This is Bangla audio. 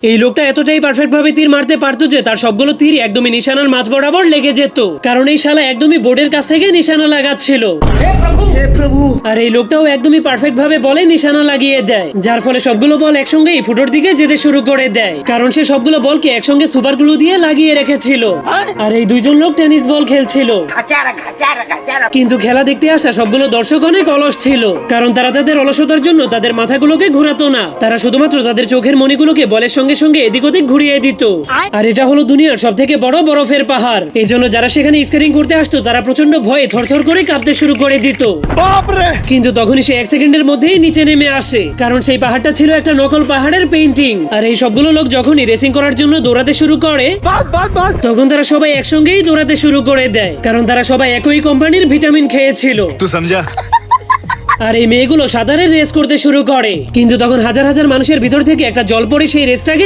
এই লোকটা এতটাই পারফেক্ট ভাবে তীর মারতে পারতো যে তার সবগুলো তীর একদমই নিশানার মাঝ বরাবর লেগে যেত, কারণ এই শালা একদমই বোর্ডের কাছ থেকে নিশানা লাগাচ্ছিল। আর এই লোকটাও একদমই পারফেক্ট ভাবে বলে নিশানা লাগিয়ে দেয়, যার ফলে সবগুলো বল একসঙ্গেই ফুটোর দিকে যেতে শুরু করে দেয়, কারণ সে সবগুলো বলকে একসঙ্গে সুপার গ্লু দিয়ে লাগিয়ে রেখেছিল। আর এই দুইজন লোক টেনিস বল খেলছিল, কিন্তু খেলা দেখতে আসা সবগুলো দর্শক অনেক অলস ছিল, কারণ তারা তাদের অলসতার জন্য তাদের মাথাগুলোকে ঘোরাতো না, তারা শুধুমাত্র তাদের চোখের মণিগুলোকে বলের সঙ্গে সঙ্গে এদিক ওদিক ঘুরিয়ে দিত। আর এটা হলো দুনিয়ার সব থেকে বড় বরফের পাহাড়, এই জন্য যারা সেখানে স্কেটিং করতে আসতো তারা প্রচন্ড ভয়ে থরথর করে কাঁপতে শুরু করে দিত। কিন্তু তখনই সে 1 সেকেন্ডের মধ্যেই নিচে নেমে আসে, কারণ সেই পাহাড়টা ছিল একটা নকল পাহাড়ের পেইন্টিং। আর এই সবগুলো লোক যখনই রেসিং করার জন্য দৌড়াতে শুরু করে তখন তারা সবাই একসঙ্গেই দৌড়াতে শুরু করে দেয়, কারণ তারা সবাই একই কোম্পানির ভিটামিন খেয়েছিল। আর এই মেয়েগুলো সাঁতারের রেস করতে শুরু করে, কিন্তু তখন হাজার হাজার মানুষের ভিতর থেকে একটা জলপরি সেই রেসটাকে